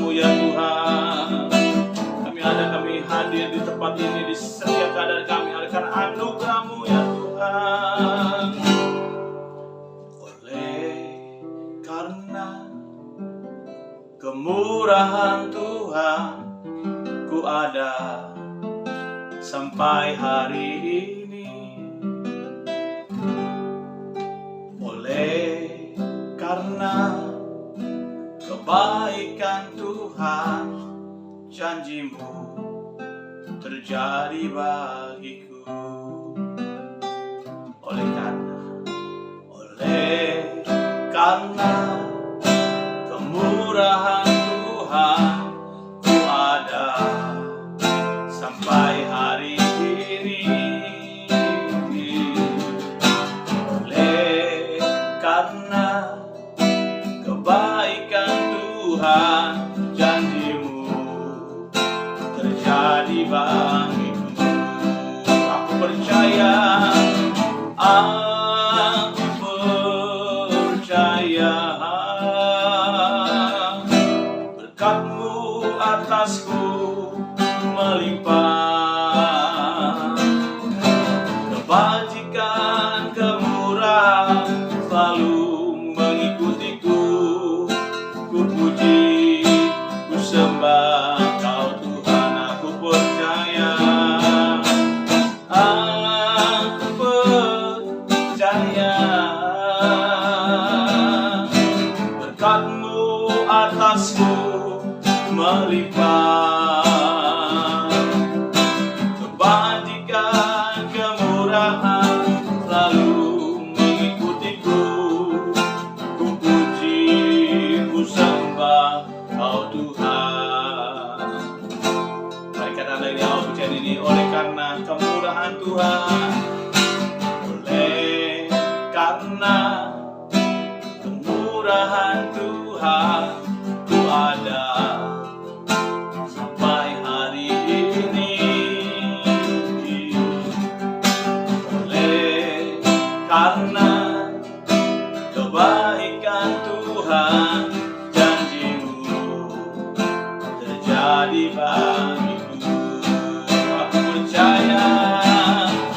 anugerah-Mu ya Tuhan. Kami hadir di tempat ini di setiap keadaan kami ada karena anugerah-Mu ya Tuhan. Oleh karena kemurahan Tuhan ku ada sampai hari ini. Oleh karena kebaikan Tuhan, janji-Mu terjadi bagiku. Oleh karena kemurahan Tuhan ku ada sampai hari ini. Oleh karena kebaikan Tuhan, janji-Mu terjadi bagiku. Aku percaya, berkat-Mu atasku melimpah. Kebajikan, kemurahan selalu mengikutiku. Ku puji, ku sembah Kau Tuhan, aku percaya. Aku percaya berkat-Mu atasku melimpah. Kebajikan, kemurahan selalu mengikutiku. Ku puji, ku sembah Kau Tuhan. Mari kata lagi pujian ini. Oleh karena kemurahan Tuhan, oleh karena kemurahan Tuhan ku ada sampai hari ini. Oleh karena kebaikan Tuhan, janji-Mu terjadi bagiku. Aku percaya,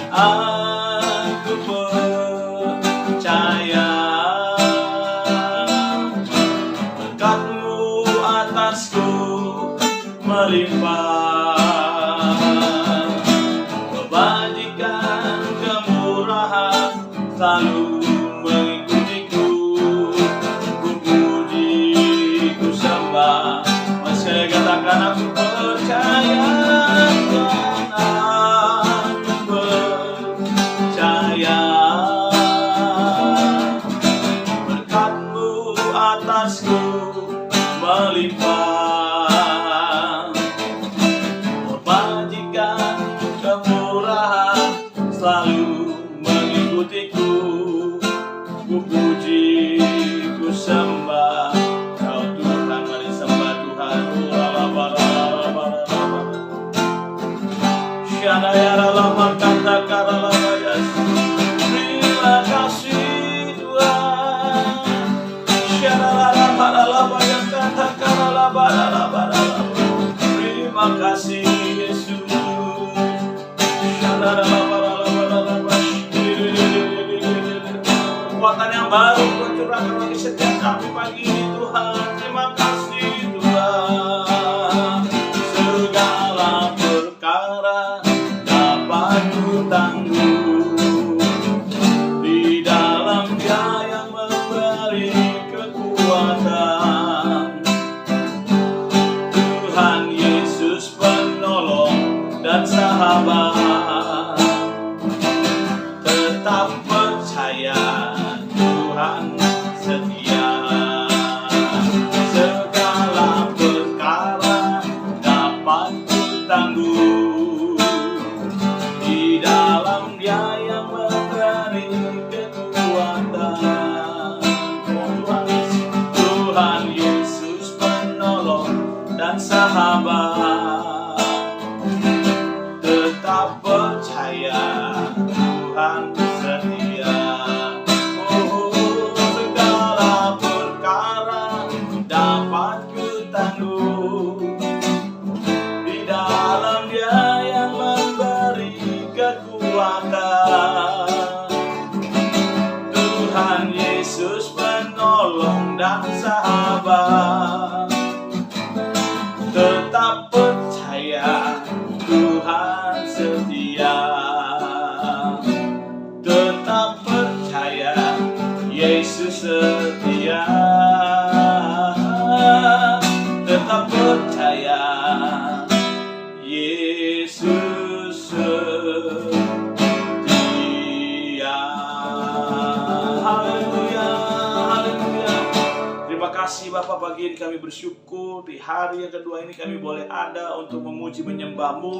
aku percaya berkat-Mu atasku melimpah. Kebajikan, kemurahan selalu mengikutiku. Ku puji, ku sembah. Masih katakan aku percaya, aku percaya berkat-Mu atasku melimpah. Kebajikan, kemurahan selalu mengikutiku. Ku puji, ku sembah Kau Tuhan. Mari sembah Tuhan. Terima kasih Tuhan. Terima kasih Yesus. Kekuatan yang baru Kau curahkan bagi setiap kami pagi ini Tuhan. Terima kasih Tuhan. Segala perkara dapat ku tangguh di dalam Dia yang memberi kekuatan. Tuhan Yesus penolong dan sahabat. Tetap percaya Tuhan setia. Segala perkara dapat ku tangguh di dalam Dia yang memberi kekuatan. Tuhan Yesus penolong dan sahabat. Tetap percaya Tuhan setia. Segala perkara dapat ku tangguh tetap percaya Tuhan setia. Tetap percaya Yesus setia. Tetap percaya Yesus setia. Haleluya, haleluya. Terima kasih Bapak, pagi ini kami bersyukur di hari yang kedua ini kami boleh ada untuk memuji menyembah-Mu.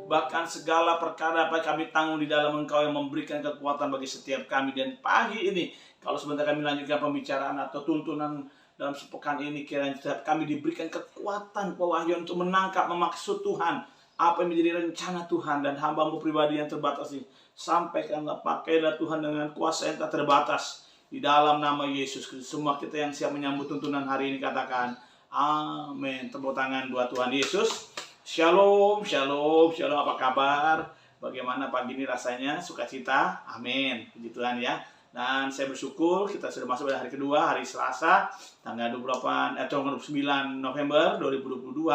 Bahkan segala perkara apa yang kami tanggung di dalam Engkau yang memberikan kekuatan bagi setiap kami. Dan pagi ini, kalau sebentar kami lanjutkan pembicaraan atau tuntunan dalam sepekan ini, kiranya kami diberikan kekuatan pewahyuan untuk menangkap, memaksud Tuhan, apa yang menjadi rencana Tuhan. Dan hamba-Mu pribadi yang terbatas ini, sampaikanlah, pakailah Tuhan dengan kuasa yang tak terbatas. Di dalam nama Yesus Kristus, semua kita yang siap menyambut tuntunan hari ini katakan, amin. Tepuk tangan buat Tuhan Yesus. Shalom, shalom, shalom. Apa kabar? Bagaimana pagi ini rasanya? Sukacita? Amin. Puji Tuhan ya. Dan saya bersyukur kita sudah masuk pada hari kedua, hari Selasa, tanggal 29 November 2022.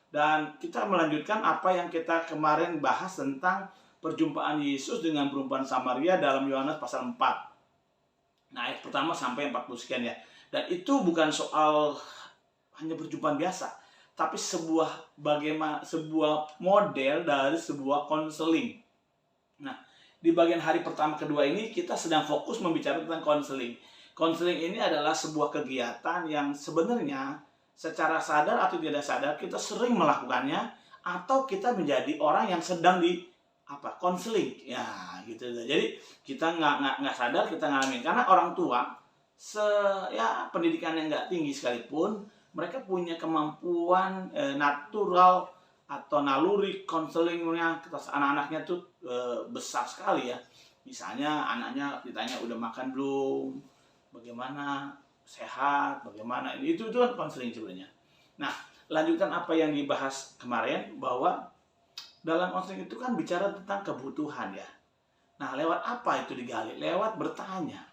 Dan kita melanjutkan apa yang kita kemarin bahas tentang perjumpaan Yesus dengan perempuan Samaria dalam Yohanes pasal 4. Nah, ayat pertama sampai 40 sekian ya. Dan itu bukan soal hanya perjumpaan biasa, tapi sebuah model dari sebuah konseling. Nah, di bagian hari pertama kedua ini kita sedang fokus membicarakan tentang konseling. Konseling ini adalah sebuah kegiatan yang sebenarnya secara sadar atau tidak sadar kita sering melakukannya, atau kita menjadi orang yang sedang di konseling. Ya, gitu. Jadi kita nggak sadar kita ngalamin, karena orang tua pendidikan yang nggak tinggi sekalipun, mereka punya kemampuan natural atau naluri konselingnya atas anak-anaknya tuh besar sekali ya. Misalnya anaknya ditanya udah makan belum, bagaimana, sehat, bagaimana, itu kan konseling sebenarnya. Nah, lanjutkan apa yang dibahas kemarin, bahwa dalam konseling itu kan bicara tentang kebutuhan ya. Nah, lewat apa itu digali? Lewat bertanya.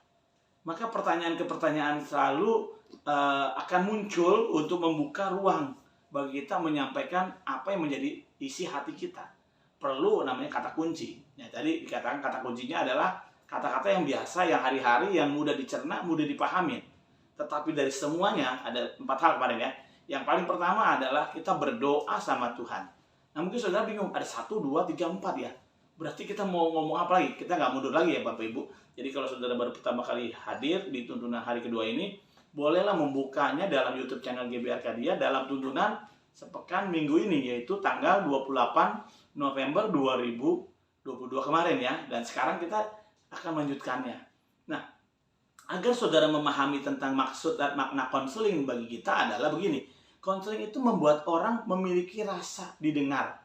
Maka pertanyaan ke pertanyaan selalu akan muncul untuk membuka ruang bagi kita menyampaikan apa yang menjadi isi hati kita. Perlu namanya kata kunci. Ya, tadi dikatakan kata kuncinya adalah kata-kata yang biasa, yang hari-hari, yang mudah dicerna, mudah dipahami. Tetapi dari semuanya ada 4 hal kemarin ya. Yang paling pertama adalah kita berdoa sama Tuhan. Nah, mungkin saudara bingung, ada 1, 2, 3, 4 ya. Berarti kita mau ngomong apa lagi? Kita nggak mundur lagi ya Bapak Ibu. Jadi kalau saudara baru pertama kali hadir di tuntunan hari kedua ini, bolehlah membukanya dalam YouTube channel GBR Arcadia dalam tuntunan sepekan minggu ini, yaitu tanggal 28 November 2022 kemarin ya. Dan sekarang kita akan melanjutkannya. Nah, agar saudara memahami tentang maksud dan makna konseling bagi kita adalah begini. Konseling itu membuat orang memiliki rasa didengar,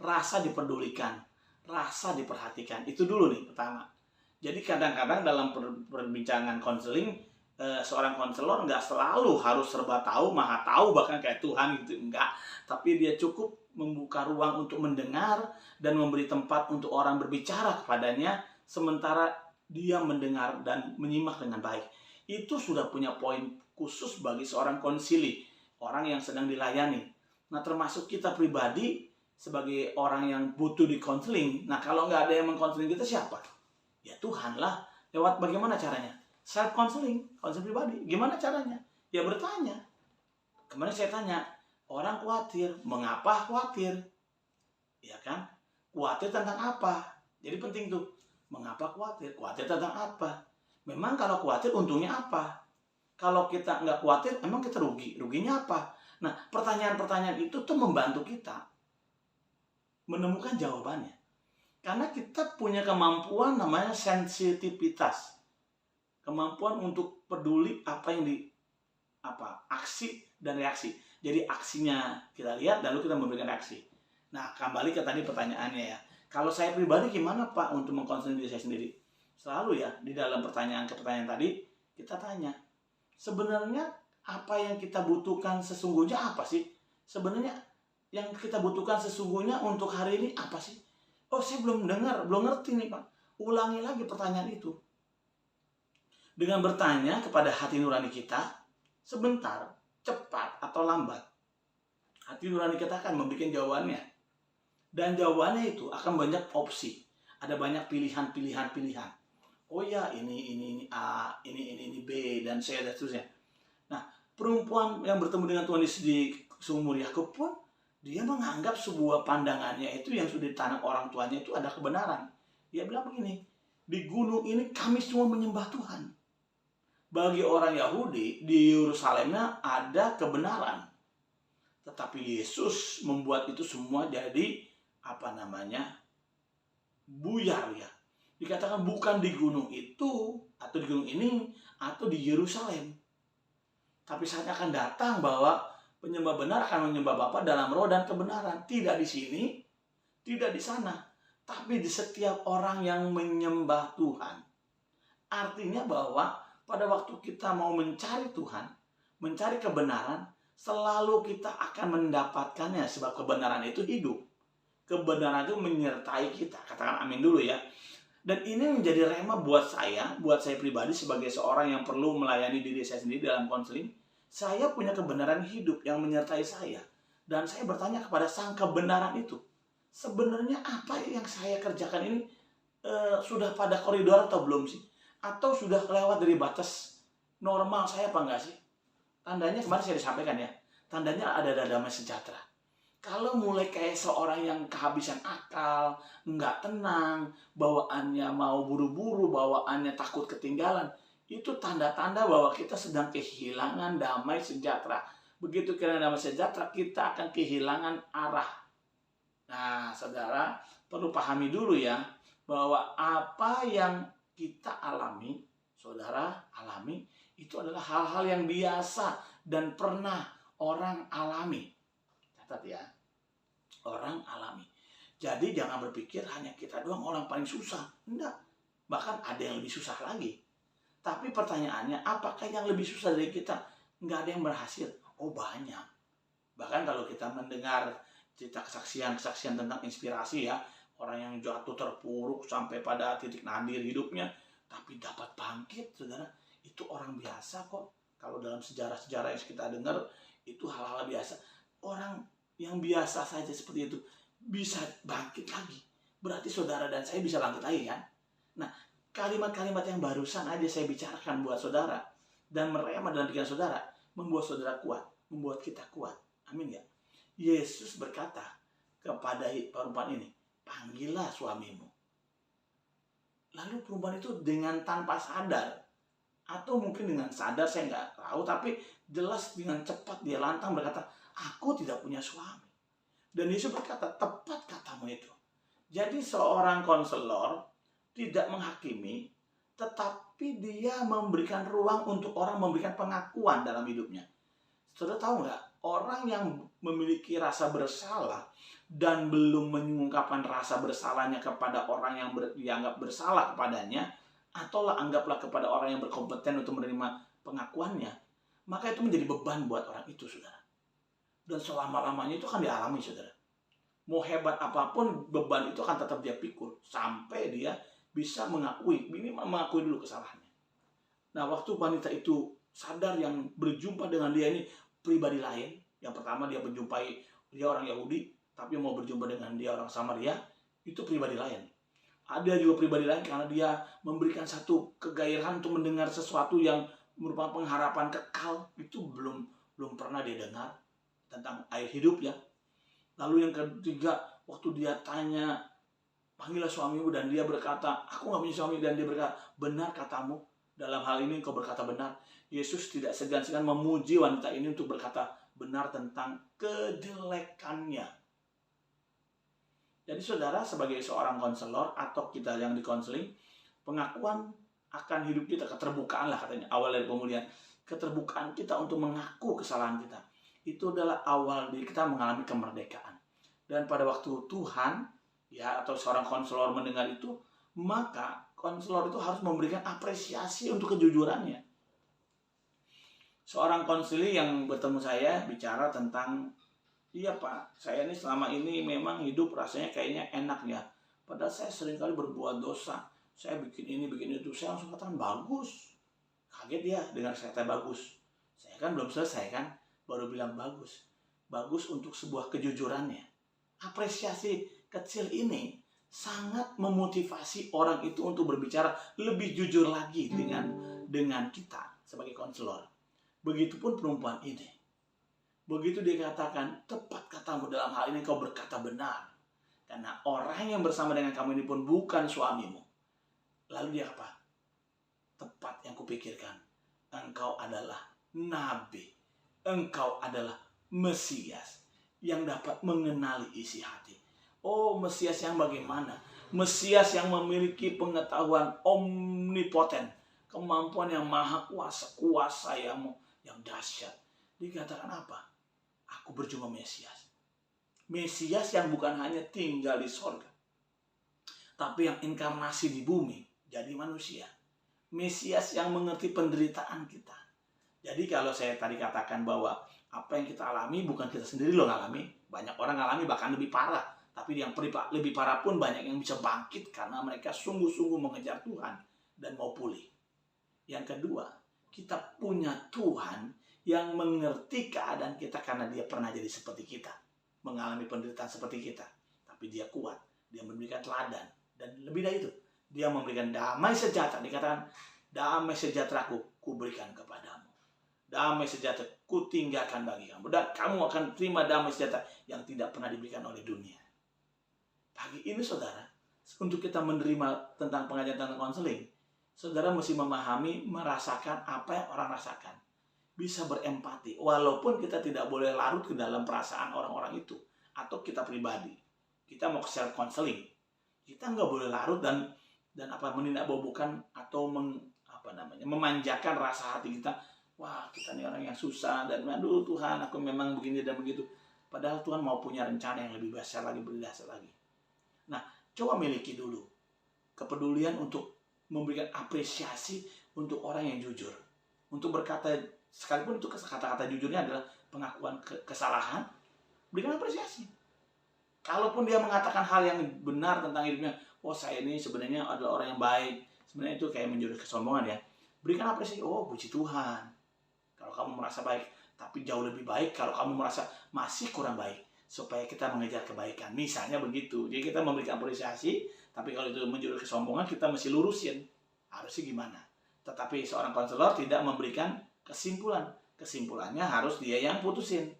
rasa dipedulikan, rasa diperhatikan. Itu dulu nih pertama. Jadi kadang-kadang dalam perbincangan konseling, seorang konselor nggak selalu harus serba tahu, maha tahu, bahkan kayak Tuhan gitu, enggak. Tapi dia cukup membuka ruang untuk mendengar dan memberi tempat untuk orang berbicara kepadanya, sementara dia mendengar dan menyimak dengan baik. Itu sudah punya poin khusus bagi seorang konsili, orang yang sedang dilayani. Nah, termasuk kita pribadi sebagai orang yang butuh di konseling. Nah, kalau nggak ada yang mengkonseling kita, siapa? Ya Tuhan lah. Lewat bagaimana caranya? Self counseling, konseling pribadi. Gimana caranya? Ya bertanya. Kemarin saya tanya, orang khawatir, mengapa khawatir? Ya kan? Khawatir tentang apa? Jadi penting tuh. Mengapa khawatir? Khawatir tentang apa? Memang kalau khawatir untungnya apa? Kalau kita nggak khawatir, emang kita rugi. Ruginya apa? Nah, pertanyaan-pertanyaan itu tuh membantu kita menemukan jawabannya. Karena kita punya kemampuan namanya sensitivitas. Kemampuan untuk peduli apa yang aksi dan reaksi. Jadi aksinya kita lihat, lalu kita memberikan reaksi. Nah, kembali ke tadi pertanyaannya ya. Kalau saya pribadi gimana Pak untuk mengkonsentrasi diri saya sendiri? Selalu ya, di dalam pertanyaan ke pertanyaan tadi, kita tanya, sebenarnya apa yang kita butuhkan sesungguhnya apa sih? Sebenarnya yang kita butuhkan sesungguhnya untuk hari ini apa sih? Oh, saya belum dengar, belum ngerti nih Pak. Ulangi lagi pertanyaan itu. Dengan bertanya kepada hati nurani kita, sebentar, cepat, atau lambat. Hati nurani kita akan memberikan jawabannya. Dan jawabannya itu akan banyak opsi. Ada banyak pilihan. Oh ya, ini A, ini B, dan C, dan seterusnya. Nah, perempuan yang bertemu dengan Tuhan Yesus di sumur Yakub pun, dia menganggap sebuah pandangannya itu yang sudah ditanam orang tuanya itu ada kebenaran. Dia bilang begini, di gunung ini kami semua menyembah Tuhan. Bagi orang Yahudi, di Yerusalemnya ada kebenaran. Tetapi Yesus membuat itu semua jadi buyar ya. Dikatakan bukan di gunung itu atau di gunung ini atau di Yerusalem. Tapi saatnya akan datang bahwa penyembah benar akan menyembah Bapa dalam roh dan kebenaran. Tidak di sini, tidak di sana, tapi di setiap orang yang menyembah Tuhan. Artinya bahwa pada waktu kita mau mencari Tuhan, mencari kebenaran, selalu kita akan mendapatkannya sebab kebenaran itu hidup. Kebenaran itu menyertai kita. Katakan amin dulu ya. Dan ini menjadi rema buat saya pribadi sebagai seorang yang perlu melayani diri saya sendiri dalam konseling. Saya punya kebenaran hidup yang menyertai saya. Dan saya bertanya kepada sang kebenaran itu, sebenarnya apa yang saya kerjakan ini sudah pada koridor atau belum sih? Atau sudah lewat dari batas normal saya apa enggak sih? Tandanya kemarin saya disampaikan ya. Tandanya ada damai sejahtera. Kalau mulai kayak seorang yang kehabisan akal, nggak tenang, bawaannya mau buru-buru, bawaannya takut ketinggalan, itu tanda-tanda bahwa kita sedang kehilangan damai sejahtera. Begitu kehilangan damai sejahtera, kita akan kehilangan arah. Nah, saudara, perlu pahami dulu ya, bahwa apa yang kita alami, saudara alami, itu adalah hal-hal yang biasa dan pernah orang alami. Catat ya, orang alami. Jadi jangan berpikir hanya kita doang orang paling susah. Enggak, bahkan ada yang lebih susah lagi. Tapi pertanyaannya, apakah yang lebih susah dari kita? Enggak ada yang berhasil. Oh banyak. Bahkan kalau kita mendengar cerita kesaksian tentang inspirasi ya, orang yang jatuh terpuruk sampai pada titik nadir hidupnya, tapi dapat bangkit, saudara. Itu orang biasa kok. Kalau dalam sejarah-sejarah yang kita dengar, itu hal-hal biasa. Orang yang biasa saja seperti itu bisa bangkit lagi. Berarti saudara dan saya bisa bangkit lagi kan? Nah, kalimat-kalimat yang barusan aja saya bicarakan buat saudara dan merema dalam pikiran saudara, membuat saudara kuat, membuat kita kuat. Amin ya. Yesus berkata kepada perempuan ini, panggillah suamimu. Lalu perempuan itu dengan tanpa sadar, atau mungkin dengan sadar saya nggak tahu, tapi jelas dengan cepat dia lantang berkata, aku tidak punya suami. Dan Yesus berkata, tepat katamu itu. Jadi seorang konselor tidak menghakimi, tetapi dia memberikan ruang untuk orang memberikan pengakuan dalam hidupnya. Saudara tahu nggak, orang yang memiliki rasa bersalah dan belum mengungkapkan rasa bersalahnya kepada orang yang dianggap bersalah kepadanya, atau anggaplah kepada orang yang berkompeten untuk menerima pengakuannya, maka itu menjadi beban buat orang itu, saudara. Dan selama-lamanya itu akan dialami, saudara. Mau hebat apapun, beban itu akan tetap dia pikul sampai dia bisa mengakui, minimal mengakui dulu kesalahannya. Nah, waktu wanita itu sadar yang berjumpa dengan dia ini pribadi lain. Yang pertama dia orang Yahudi, tapi mau berjumpa dengan dia orang Samaria, itu pribadi lain. Ada juga pribadi lain karena dia memberikan satu kegairahan untuk mendengar sesuatu yang merupakan pengharapan kekal. Itu belum pernah dia dengar tentang air hidup ya. Lalu yang ketiga, waktu dia tanya, panggillah suamimu, dan dia berkata, aku gak punya suami, dan dia berkata, benar katamu, dalam hal ini kau berkata benar. Yesus tidak segan-segan memuji wanita ini untuk berkata benar tentang kejelekannya. Jadi saudara, sebagai seorang konselor atau kita yang dikonseling, pengakuan akan hidup kita, keterbukaan lah katanya, awal dari pemulihan. Keterbukaan kita untuk mengaku kesalahan kita, itu adalah awal diri kita mengalami kemerdekaan. Dan pada waktu Tuhan ya atau seorang konselor mendengar itu, maka konselor itu harus memberikan apresiasi untuk kejujurannya. Seorang konseling yang bertemu saya bicara tentang, iya Pak, saya ini selama ini memang hidup rasanya kayaknya enak ya. Padahal saya seringkali berbuat dosa. Saya bikin ini, bikin itu. Saya langsung katakan, bagus. Kaget dia dengar saya kata bagus. Saya kan belum selesai kan, baru bilang bagus. bagus untuk sebuah kejujurannya. Apresiasi kecil ini sangat memotivasi orang itu untuk berbicara lebih jujur lagi dengan kita sebagai konselor. Begitupun perempuan ini. Begitu dia katakan, tepat katamu dalam hal ini, kau berkata benar. Karena orang yang bersama dengan kamu ini pun bukan suamimu. Lalu dia apa? Tepat yang kupikirkan. Engkau adalah nabi. Engkau adalah Mesias yang dapat mengenali isi hati. Oh, Mesias yang bagaimana? Mesias yang memiliki pengetahuan omnipoten. Kemampuan yang maha kuasa yang dahsyat. Dikatakan apa? Aku berjumpa Mesias. Mesias yang bukan hanya tinggal di sorga, tapi yang inkarnasi di bumi, jadi manusia. Mesias yang mengerti penderitaan kita. Jadi kalau saya tadi katakan bahwa apa yang kita alami bukan kita sendiri loh ngalami. Banyak orang ngalami bahkan lebih parah. Tapi yang lebih parah pun banyak yang bisa bangkit karena mereka sungguh-sungguh mengejar Tuhan dan mau pulih. Yang kedua, kita punya Tuhan yang mengerti keadaan kita karena dia pernah jadi seperti kita. Mengalami penderitaan seperti kita. Tapi dia kuat. Dia memberikan teladan. Dan lebih dari itu, dia memberikan damai sejahtera. Dikatakan, damai sejahteraku kuberikan kepadamu. Damai sejahtera ku tinggalkan bagi kamu. Dan kamu akan terima damai sejahtera yang tidak pernah diberikan oleh dunia. Pagi ini saudara, untuk kita menerima tentang pengajaran tentang konseling, saudara mesti memahami, merasakan apa yang orang rasakan. Bisa berempati, walaupun kita tidak boleh larut ke dalam perasaan orang-orang itu. Atau kita pribadi. Kita mau self counseling. Kita nggak boleh larut dan menindakbobokan atau memanjakan rasa hati kita. Wah, kita nih orang yang susah dan aduh Tuhan, aku memang begini dan begitu. Padahal Tuhan mau punya rencana yang lebih besar lagi, berdasar lagi. Nah, coba miliki dulu kepedulian untuk memberikan apresiasi untuk orang yang jujur. Untuk berkata, sekalipun itu kata-kata jujurnya adalah pengakuan kesalahan, berikan apresiasi. Kalaupun dia mengatakan hal yang benar tentang hidupnya, oh saya ini sebenarnya adalah orang yang baik, sebenarnya itu kayak menjurus kesombongan ya. Berikan apresiasi, oh puji Tuhan. Kalau kamu merasa baik, tapi jauh lebih baik kalau kamu merasa masih kurang baik. Supaya kita mengejar kebaikan. Misalnya begitu. Jadi kita memberikan apresiasi, tapi kalau itu menjurus kesombongan, kita mesti lurusin. Harusnya gimana? Tetapi seorang konselor tidak memberikan kesimpulan. Kesimpulannya harus dia yang putusin.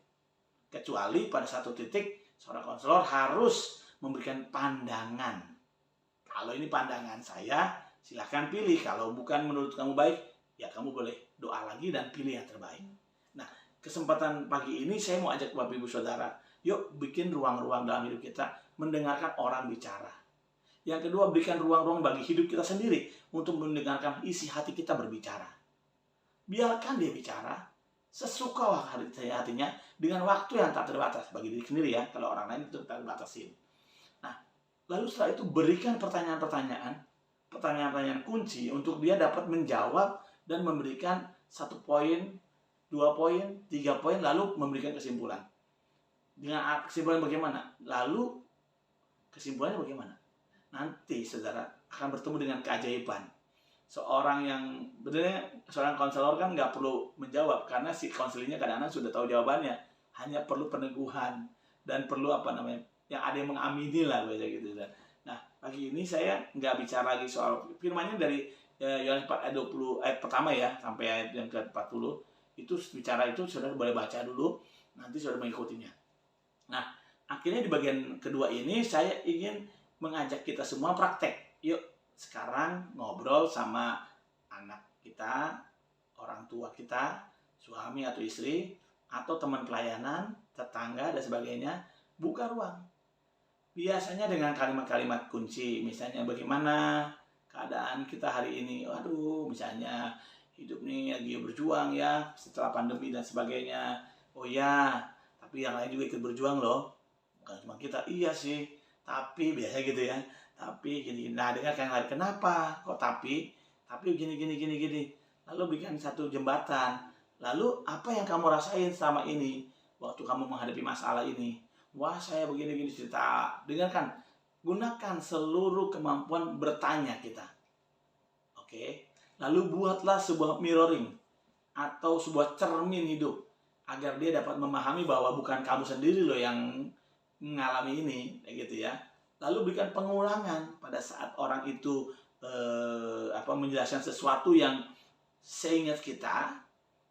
Kecuali pada satu titik, seorang konselor harus memberikan pandangan. Kalau ini pandangan saya, silahkan pilih. Kalau bukan menurut kamu baik, ya kamu boleh doa lagi dan pilih yang terbaik. Nah, kesempatan pagi ini saya mau ajak Bapak Ibu Saudara, yuk bikin ruang-ruang dalam hidup kita mendengarkan orang bicara. Yang kedua, berikan ruang-ruang bagi hidup kita sendiri untuk mendengarkan isi hati kita berbicara. Biarkan dia bicara sesuka hatinya dengan waktu yang tak terbatas. Bagi diri sendiri ya, kalau orang lain itu tak terbatasin. Nah, lalu setelah itu berikan pertanyaan-pertanyaan kunci untuk dia dapat menjawab dan memberikan 1 poin, 2 poin, 3 poin, lalu memberikan kesimpulan. Dengan kesimpulan bagaimana? Lalu kesimpulannya bagaimana? Nanti saudara akan bertemu dengan keajaiban. Seorang konselor kan nggak perlu menjawab karena si konselingnya kadang-kadang sudah tahu jawabannya. Hanya perlu peneguhan dan perlu yang ada yang mengamini lah gitu. Nah, pagi ini saya nggak bicara lagi soal firmannya dari Yohanes 4 ayat 20 ayat pertama ya sampai ayat yang ke-40. Itu bicara itu saudara boleh baca dulu, nanti saudara mengikutinya. Nah, akhirnya di bagian kedua ini saya ingin mengajak kita semua praktek. Yuk, sekarang ngobrol sama anak kita, orang tua kita, suami atau istri, atau teman pelayanan, tetangga, dan sebagainya. Buka ruang. Biasanya dengan kalimat-kalimat kunci, misalnya bagaimana keadaan kita hari ini. Waduh, misalnya hidup ini lagi berjuang ya, setelah pandemi dan sebagainya. Oh ya, tapi yang lain juga ikut berjuang loh. Bukan cuma kita, iya sih. Tapi biasa gitu ya. Tapi gini. Nah, dengarkan lagi. Kenapa? Kok tapi? Tapi gini. Lalu bikin satu jembatan. Lalu apa yang kamu rasain selama ini? Waktu kamu menghadapi masalah ini. Wah, saya begini cerita. Dengarkan. Gunakan seluruh kemampuan bertanya kita. Oke. Lalu buatlah sebuah mirroring. Atau sebuah cermin hidup. agar dia dapat memahami bahwa bukan kamu sendiri loh yang mengalami ini, kayak gitu ya. Lalu berikan pengulangan pada saat orang itu menjelaskan sesuatu yang seingat kita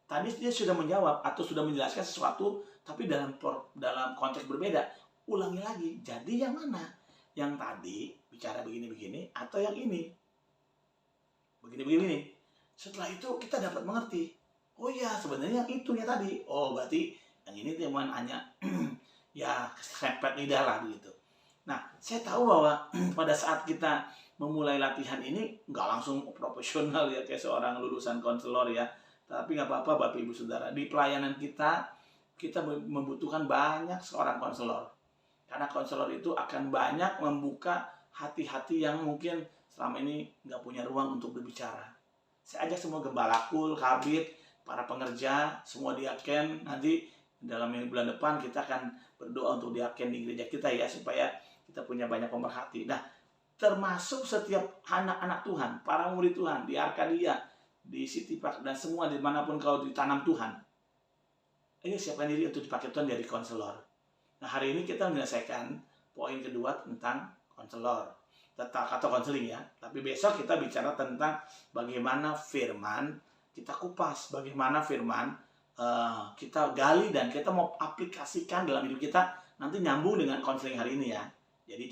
tadi dia sudah menjawab atau sudah menjelaskan sesuatu tapi dalam konteks berbeda. Ulangi lagi. Jadi yang mana? Yang tadi bicara begini-begini atau yang ini? Begini-begini. Setelah itu kita dapat mengerti. Oh iya, sebenarnya yang itu ya tadi. Oh, berarti yang ini teman hanya ya kesempet lidah lah begitu. Nah, saya tahu bahwa pada saat kita memulai latihan ini nggak langsung profesional ya kayak seorang lulusan konselor ya. Tapi nggak apa-apa Bapak Ibu Saudara. Di pelayanan kita membutuhkan banyak seorang konselor. Karena konselor itu akan banyak membuka hati-hati yang mungkin selama ini nggak punya ruang untuk berbicara. Saya ajak semua gembala, kabit, para pengerja, semua diaken. Nanti dalam bulan depan kita akan berdoa untuk diaken di gereja kita ya, supaya kita punya banyak pemerhati. Nah, termasuk setiap anak-anak Tuhan, para murid Tuhan di Arkadia, di City Park, dan semua dimanapun kau ditanam Tuhan. Ayo siapkan diri untuk dipakai Tuhan jadi konselor. Nah, hari ini kita menyelesaikan poin kedua tentang konselor, atau konseling ya. Tapi besok kita bicara tentang bagaimana firman kita kupas, bagaimana firman kita gali dan kita mau aplikasikan dalam hidup kita, nanti nyambung dengan konseling hari ini ya. Jadi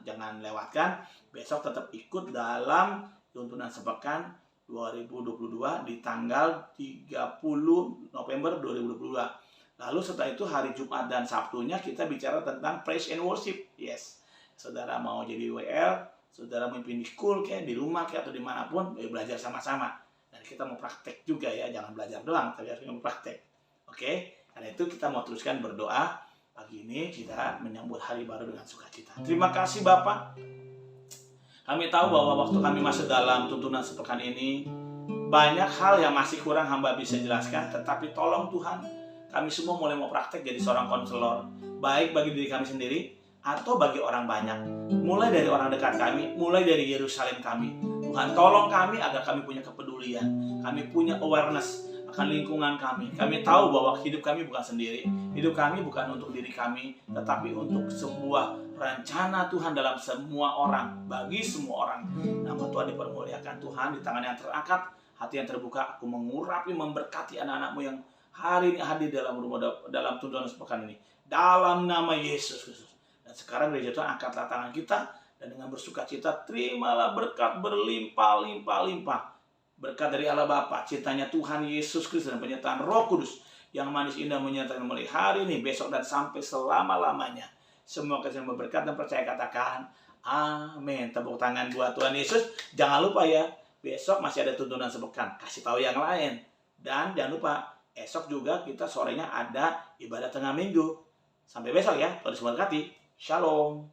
jangan lewatkan. Besok tetap ikut dalam tuntunan sepekan 2022 di tanggal 30 November 2022. Lalu setelah itu hari Jumat dan Sabtunya kita bicara tentang praise and worship. Yes, saudara mau jadi WL, saudara memimpin di school kayak di rumah kayak atau dimanapun, belajar sama-sama. Dan kita mau praktek juga ya, jangan belajar doang, tapi harus mau praktek. Oke, karena itu kita mau teruskan berdoa. Pagi ini kita menyambut hari baru dengan sukacita. Terima kasih Bapak. Kami tahu bahwa waktu kami masuk dalam tuntunan sepekan ini, banyak hal yang masih kurang hamba bisa jelaskan. Tetapi tolong Tuhan, kami semua mulai mau praktek jadi seorang konselor, baik bagi diri kami sendiri atau bagi orang banyak. Mulai dari orang dekat kami, mulai dari Yerusalem kami. Tuhan tolong kami agar kami punya kepedulian, kami punya awareness akan lingkungan kami. Kami tahu bahwa hidup kami bukan sendiri. Hidup kami bukan untuk diri kami, tetapi untuk sebuah rencana Tuhan dalam semua orang, bagi semua orang. Nama Tuhan dipermuliakan. Tuhan, di tangan yang terangkat, hati yang terbuka, aku mengurapi, memberkati anak-anakmu yang hari ini hadir dalam tuntunan sepekan ini. Dalam nama Yesus Kristus. Dan sekarang gereja Tuhan, angkatlah tangan kita, dan dengan bersukacita terimalah berkat berlimpah-limpah-limpah. Berkat dari Allah Bapa, cintanya Tuhan Yesus Kristus, dan penyertaan Roh Kudus yang manis indah menyertai mulai hari ini, besok, dan sampai selama-lamanya. Semua kasih berkat dan percaya katakan amin. Tepuk tangan buat Tuhan Yesus. Jangan lupa ya, besok masih ada tuntunan sepekan. Kasih tahu yang lain. Dan jangan lupa, esok juga kita sorenya ada ibadah tengah minggu. Sampai besok ya, Tuhan memberkati. Shalom.